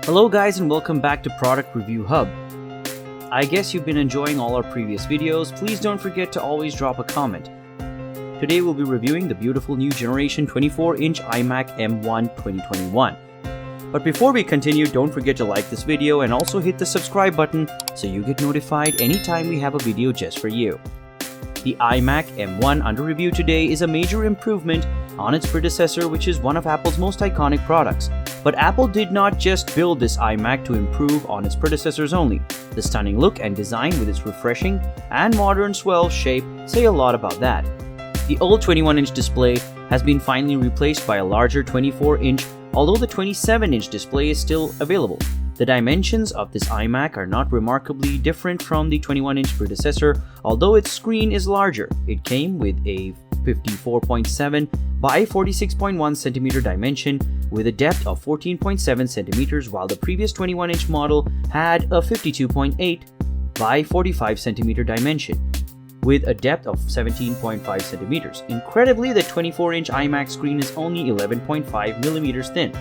Hello guys and welcome back to Product Review Hub. I guess you've been enjoying all our previous videos. Please don't forget to always drop a comment. Today we'll be reviewing the beautiful new generation 24-inch iMac M1 2021. But before we continue, don't forget to like this video and also hit the subscribe button so you get notified anytime we have a video just for you. The iMac M1 under review today is a major improvement on its predecessor, which is one of Apple's most iconic products. But Apple did not just build this iMac to improve on its predecessors only. The stunning look and design with its refreshing and modern swell shape say a lot about that. The old 21-inch display has been finally replaced by a larger 24-inch, although the 27-inch display is still available. The dimensions of this iMac are not remarkably different from the 21-inch predecessor, although its screen is larger. It came with a 54.7 by 46.1 centimeter dimension with a depth of 14.7 centimeters, while the previous 21-inch model had a 52.8 by 45 centimeter dimension with a depth of 17.5 centimeters. Incredibly, the 24-inch iMac screen is only 11.5 millimeters thin.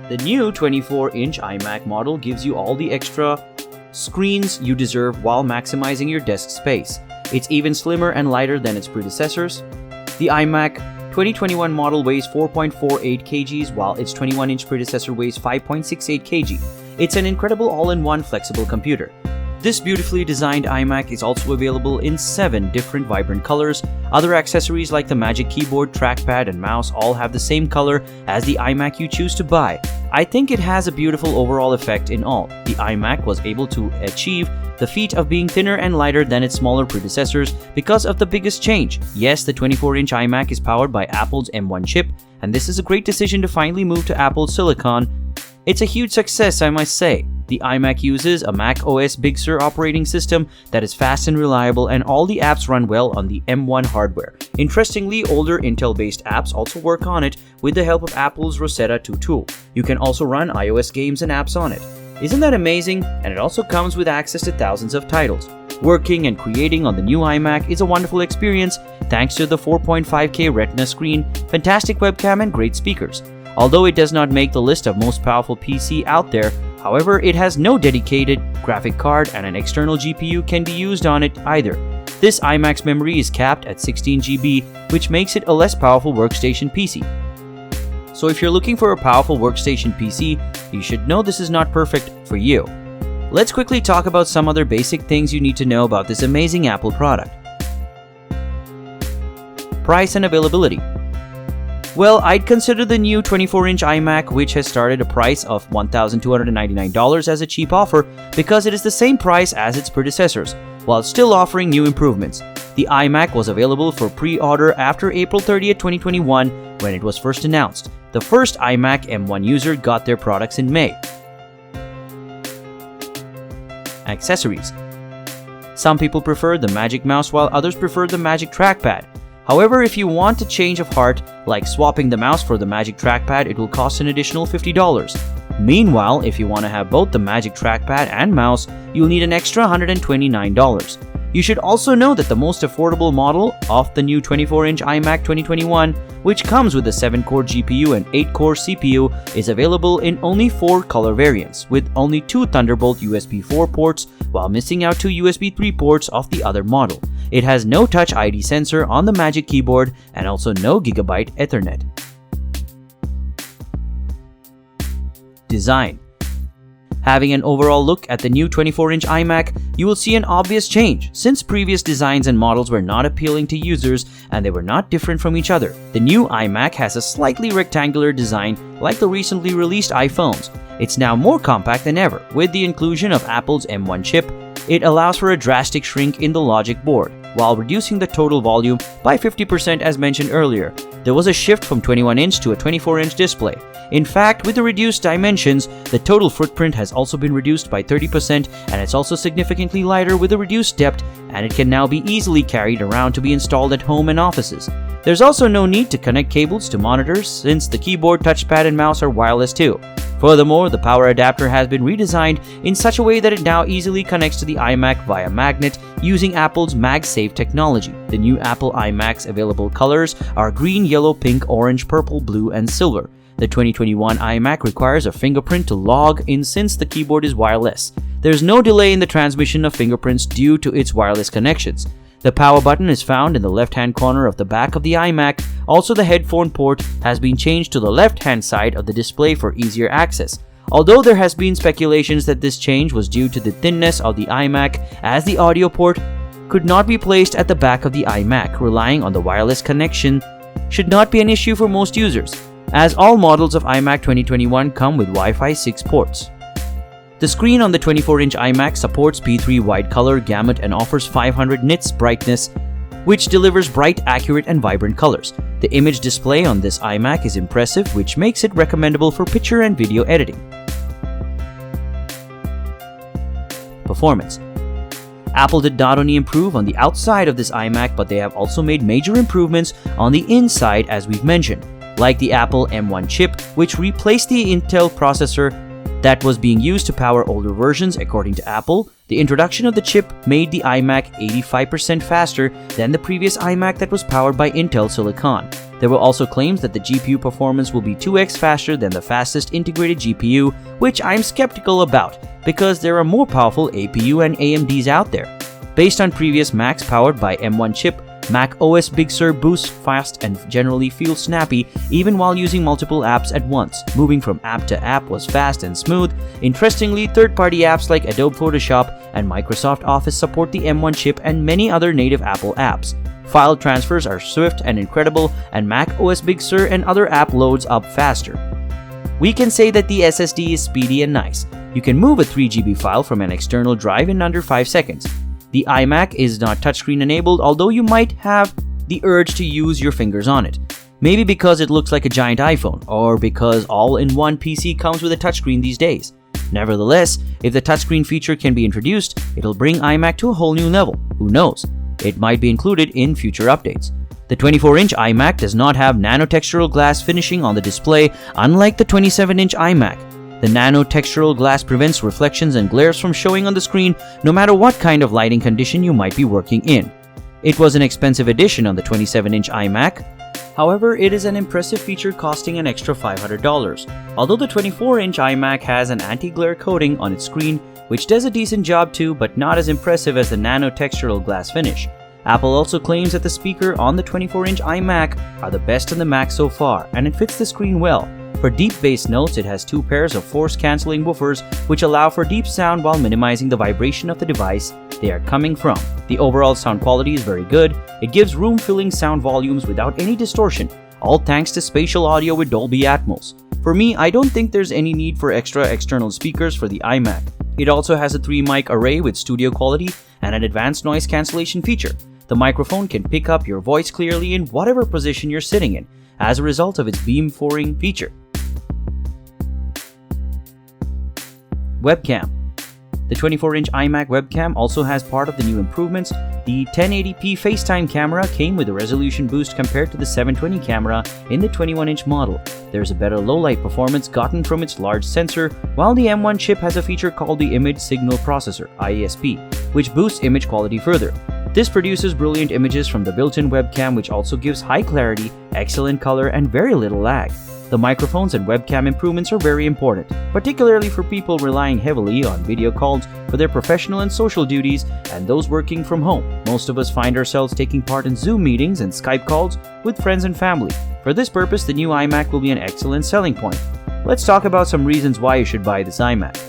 The new 24-inch iMac model gives you all the extra screens you deserve while maximizing your desk space. It's even slimmer and lighter than its predecessors. The iMac 2021 model weighs 4.48 kg, while its 21-inch predecessor weighs 5.68 kg. It's an incredible all-in-one flexible computer. This beautifully designed iMac is also available in 7 different vibrant colors. Other accessories like the Magic Keyboard, trackpad, and mouse all have the same color as the iMac you choose to buy. I think it has a beautiful overall effect in all. The iMac was able to achieve the feat of being thinner and lighter than its smaller predecessors because of the biggest change. Yes, the 24-inch iMac is powered by Apple's M1 chip, and this is a great decision to finally move to Apple's Silicon. It's a huge success, I must say. The iMac uses a Mac OS Big Sur operating system that is fast and reliable, and all the apps run well on the M1 hardware. Interestingly, older Intel-based apps also work on it with the help of Apple's Rosetta 2 tool. You can also run iOS games and apps on it. Isn't that amazing? And it also comes with access to thousands of titles. Working and creating on the new iMac is a wonderful experience thanks to the 4.5K Retina screen, fantastic webcam, and great speakers. Although it does not make the list of most powerful PC out there, however, it has no dedicated graphic card and an external GPU can be used on it either. This iMac's memory is capped at 16 GB, which makes it a less powerful workstation PC. So if you're looking for a powerful workstation PC, you should know this is not perfect for you. Let's quickly talk about some other basic things you need to know about this amazing Apple product. Price and availability. Well, I'd consider the new 24-inch iMac, which has started a price of $1,299 as a cheap offer because it is the same price as its predecessors, while still offering new improvements. The iMac was available for pre-order after April 30, 2021 when it was first announced. The first iMac M1 user got their products in May. Accessories. Some people prefer the Magic Mouse while others prefer the Magic Trackpad. However, if you want a change of heart, like swapping the mouse for the Magic Trackpad, it will cost an additional $50. Meanwhile, if you want to have both the Magic Trackpad and mouse, you'll need an extra $129. You should also know that the most affordable model of the new 24-inch iMac 2021, which comes with a 7-core GPU and 8-core CPU, is available in only 4 color variants, with only 2 Thunderbolt USB 4 ports, while missing out 2 USB 3 ports of the other model. It has no Touch ID sensor on the Magic Keyboard and also no Gigabit Ethernet. Design. Having an overall look at the new 24-inch iMac, you will see an obvious change, since previous designs and models were not appealing to users and they were not different from each other. The new iMac has a slightly rectangular design like the recently released iPhones. It's now more compact than ever. With the inclusion of Apple's M1 chip, it allows for a drastic shrink in the logic board, while reducing the total volume by 50% as mentioned earlier. There was a shift from 21-inch to a 24-inch display. In fact, with the reduced dimensions, the total footprint has also been reduced by 30%, and it's also significantly lighter with a reduced depth, and it can now be easily carried around to be installed at home and offices. There's also no need to connect cables to monitors, since the keyboard, touchpad, and mouse are wireless too. Furthermore, the power adapter has been redesigned in such a way that it now easily connects to the iMac via magnet using Apple's MagSafe technology. The new Apple iMac's available colors are green, yellow, pink, orange, purple, blue, and silver. The 2021 iMac requires a fingerprint to log in since the keyboard is wireless. There's no delay in the transmission of fingerprints due to its wireless connections. The power button is found in the left-hand corner of the back of the iMac. Also, the headphone port has been changed to the left-hand side of the display for easier access. Although there has been speculations that this change was due to the thinness of the iMac, as the audio port could not be placed at the back of the iMac, relying on the wireless connection should not be an issue for most users, as all models of iMac 2021 come with Wi-Fi 6 ports. The screen on the 24-inch iMac supports P3 wide color gamut and offers 500 nits brightness, which delivers bright, accurate, and vibrant colors. The image display on this iMac is impressive, which makes it recommendable for picture and video editing. Performance. Apple did not only improve on the outside of this iMac, but they have also made major improvements on the inside, as we've mentioned, like the Apple M1 chip, which replaced the Intel processor that was being used to power older versions. According to Apple, the introduction of the chip made the iMac 85% faster than the previous iMac that was powered by Intel Silicon. There were also claims that the GPU performance will be 2x faster than the fastest integrated GPU, which I'm skeptical about, because there are more powerful APU and AMDs out there. Based on previous Macs powered by M1 chip, Mac OS Big Sur boosts fast and generally feels snappy even while using multiple apps at once. Moving from app to app was fast and smooth. Interestingly, third-party apps like Adobe Photoshop and Microsoft Office support the M1 chip and many other native Apple apps. File transfers are swift and incredible, and Mac OS Big Sur and other app loads up faster. We can say that the SSD is speedy and nice. You can move a 3GB file from an external drive in under 5 seconds. The iMac is not touchscreen enabled, although you might have the urge to use your fingers on it. Maybe because it looks like a giant iPhone, or because all-in-one PC comes with a touchscreen these days. Nevertheless, if the touchscreen feature can be introduced, it'll bring iMac to a whole new level. Who knows? It might be included in future updates. The 24-inch iMac does not have nanotextural glass finishing on the display, unlike the 27-inch iMac. The nanotextural glass prevents reflections and glares from showing on the screen, no matter what kind of lighting condition you might be working in. It was an expensive addition on the 27-inch iMac. However, it is an impressive feature costing an extra $500. Although the 24-inch iMac has an anti-glare coating on its screen, which does a decent job too, but not as impressive as the nanotextural glass finish. Apple also claims that the speaker on the 24-inch iMac are the best on the Mac so far, and it fits the screen well. For deep bass notes, it has 2 pairs of force-canceling woofers, which allow for deep sound while minimizing the vibration of the device they are coming from. The overall sound quality is very good. It gives room-filling sound volumes without any distortion, all thanks to spatial audio with Dolby Atmos. For me, I don't think there's any need for extra external speakers for the iMac. It also has a 3-mic array with studio quality and an advanced noise cancellation feature. The microphone can pick up your voice clearly in whatever position you're sitting in, as a result of its beamforming feature. Webcam. The 24-inch iMac webcam also has part of the new improvements. The 1080p FaceTime camera came with a resolution boost compared to the 720 camera in the 21-inch model. There's a better low-light performance gotten from its large sensor, while the M1 chip has a feature called the Image Signal Processor (ISP), which boosts image quality further. This produces brilliant images from the built-in webcam, which also gives high clarity, excellent color, and very little lag. The microphones and webcam improvements are very important, particularly for people relying heavily on video calls for their professional and social duties and those working from home. Most of us find ourselves taking part in Zoom meetings and Skype calls with friends and family. For this purpose, the new iMac will be an excellent selling point. Let's talk about some reasons why you should buy this iMac.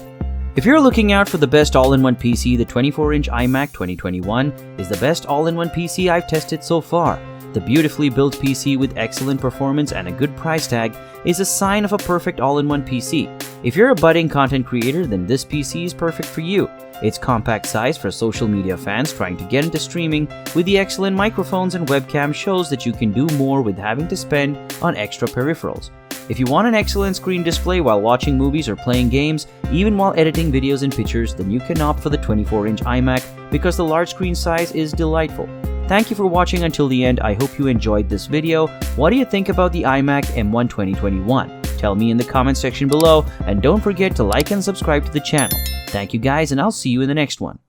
If you're looking out for the best all-in-one PC, the 24-inch iMac 2021 is the best all-in-one PC I've tested so far. The beautifully built PC with excellent performance and a good price tag is a sign of a perfect all-in-one PC. If you're a budding content creator, then this PC is perfect for you. Its compact size for social media fans trying to get into streaming with the excellent microphones and webcam shows that you can do more with having to spend on extra peripherals. If you want an excellent screen display while watching movies or playing games, even while editing videos and pictures, then you can opt for the 24-inch iMac because the large screen size is delightful. Thank you for watching until the end. I hope you enjoyed this video. What do you think about the iMac M1 2021? Tell me in the comment section below, and don't forget to like and subscribe to the channel. Thank you guys, and I'll see you in the next one.